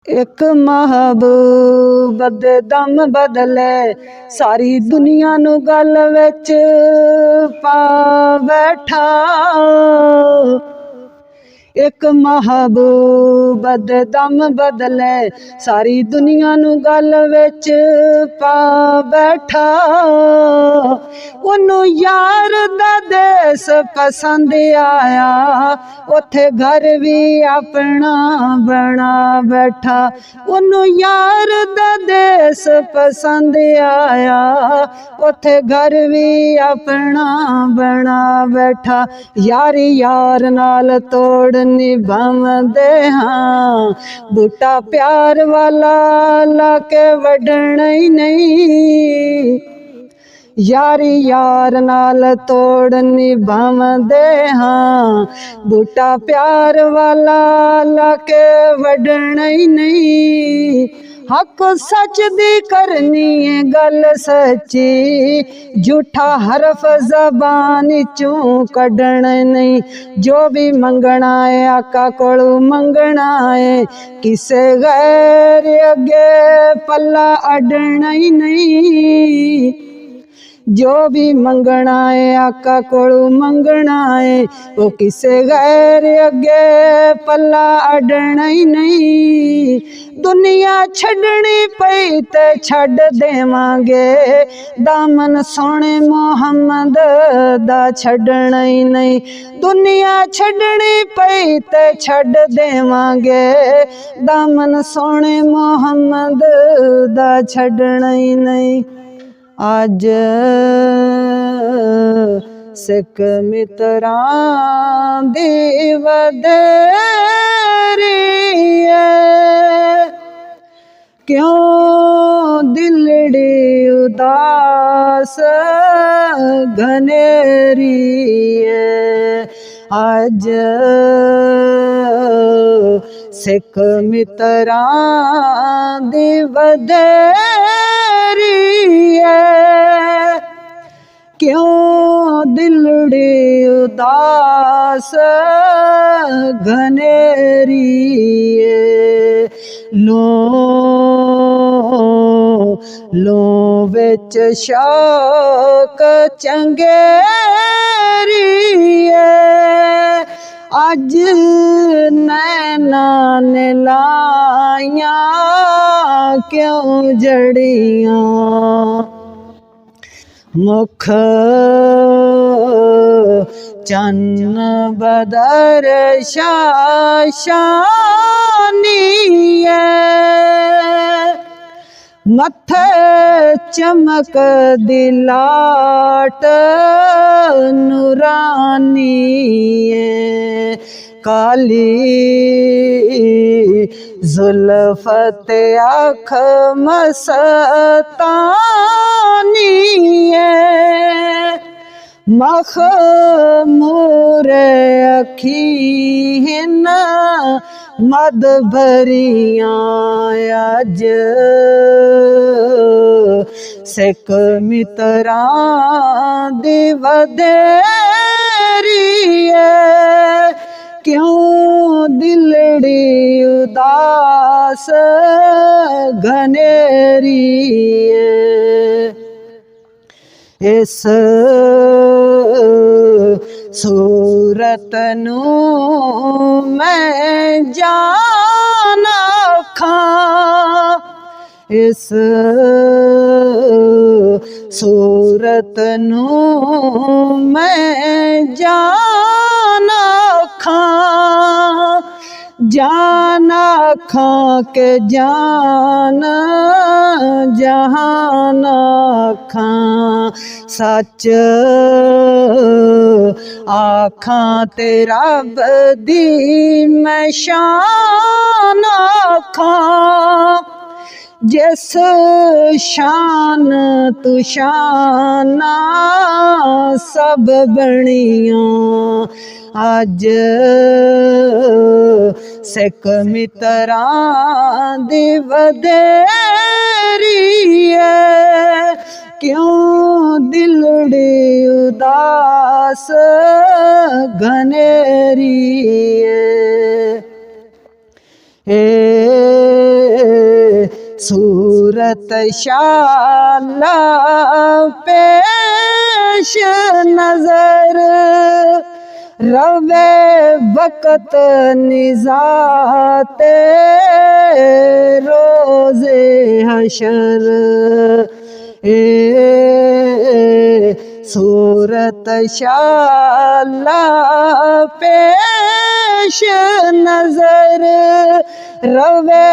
एक महबूब दे दम बदले सारी दुनिया नू गल विच पा बैठा। एक महबूब दे दम बदले सारी दुनिया नू गल विच पा बैठा। ओनू यार दा देस पसंद आया, उथे घर भी अपना बना बैठा। ओनू यार दा देस पसंद आया, उथे घर भी अपना बना बैठा। यारी यार नाल तोड़ निभावदे हां, बूटा प्यार वाला लाके वढना ही नहीं। यारी यार नाल तोड़ निभावदे हां, बूटा प्यार वाला लाके वढना ही नहीं। हक सच दी करनी है गल सच्ची, झूठा हरफ जबान चों कढ़ना नहीं। जो भी मंगना है आका कोलू मंगना है, किसे गैर अगे पल्ला अडना ही नहीं। जो भी मंगना है आका कोलू मंगना है, वो किसे गैर अगे पल्ला अडना ही नहीं। दुनिया छड़नी पई ते छड़ देवांगे, दामन सोने मोहम्मद दा छड़ना ही नहीं। दुनिया छड़नी पई ते छड़ देवांगे, दामन सोने मोहम्मद दा छड़ना ही नहीं। आज सिख मित्रां दी वधेरी है, क्यों दिलड़ी उदास घनेरी है। आज सिख मित्रां दी वधेरी है, क्यों दिलड़ी उदास घनेरी है। लो विच शौक चंगेरी है, अज नैना ने लाइया क्यों जड़ियां। मुख चन्न बदर शाशानी है, मथे चमक दिलाट नूरानी है। काली जुल्फत आँख मस्तानी है, मखमूर अखीन मद भरियां। अज सिख मित्रां दी वधेरी है, क्यों दिलड़ी उदास घनेरी है। इस सूरत नू मैं जान आखां, इस सूरत नू मैं जान आखां। जान आखां के जान जहान आखां, सच आखां ते रब दी मैं शान आखां। जिस शान तू शाना सब बनियां। अज सिख मित्रां दी वधेरी है, क्यों दिलड़ी उदास घनेरी है। सूरत शाला पेश नजर रवे वक़्त निज़ाते रोज़े हशर सूरत शाला पेश नजर रवे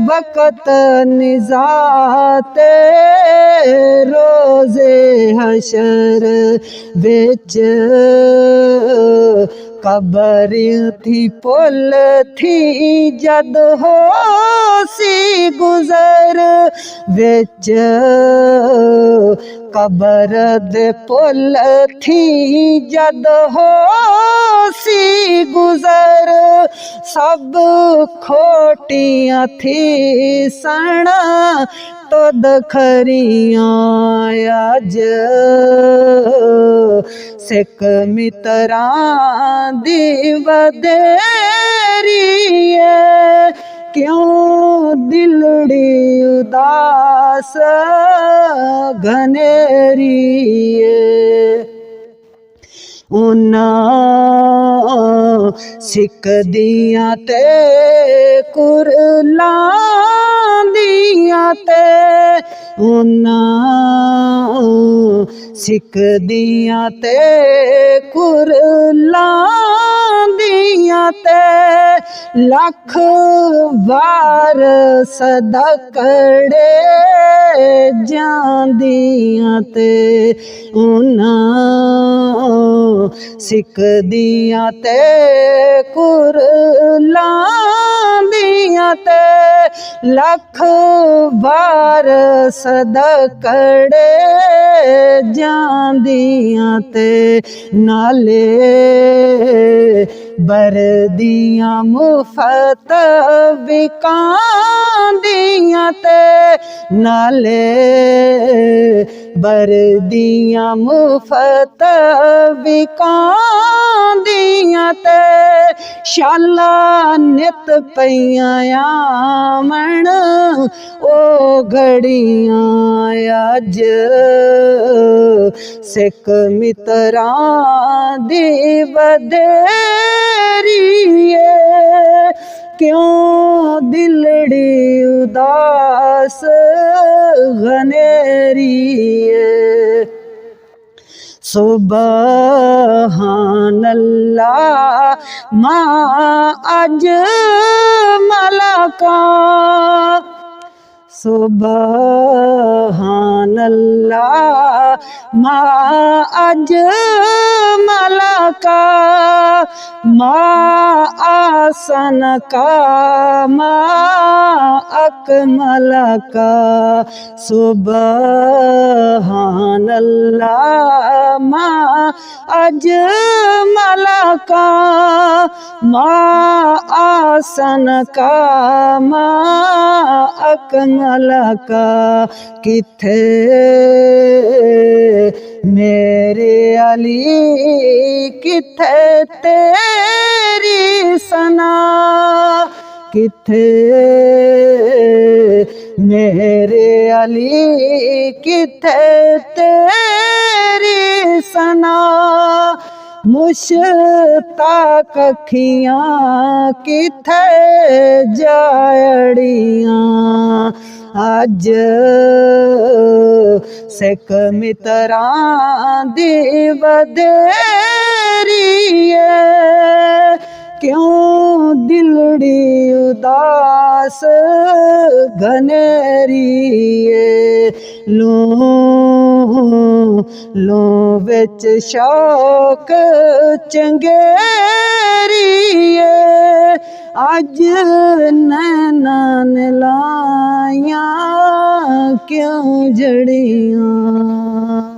वक़्त निज़ाते रोज़े हशर विच कबर थी पुल थी जद हो सी गुज़र विच कबर दे पुल थी जद हो सी गुज़र सब खोटियां थी सण तुद खरियां अज सिक मित्रां दी वधेरी है क्यों दिलड़ी उदास घनेरी उन्हां सिक दियां ते कुरलांदियां ते उन्हां सिक दियां ते कुरलांदियां ते लख बार सदकड़े जांदियां ते उन्हां सिक दियां ते कुरलांदियां ते लख बार सदकड़े जांदियां ते नाले बरदियां मुफ्त विकांदियां ते नाले बरदियां मुफ्त विकांदियां ते शाला नित पईयां आमण ओ घड़ियां अज सिक मित्रां दी वधेरी क्यों दिलड़ी उदास घनेरी सुबहान अल्लाह मां अज मलका सुबहान अल्लाह मां अज मलका मां आसन का मां अकमल का सुबहान अल्लाह मां अज मलका मां आसन का मां अकमल का किथे मेरे अली किथे तेरी सना किथे मेरे अली किथे तेरी सना मुश्ताक अखियां किथे जाड़ियां अज सिक मित्रां दी वधेरी क्यों दिलड़ी उदास घनेरी लो विच शौक चंगेरी अज नैना लाइयां क्यों जड़ियां।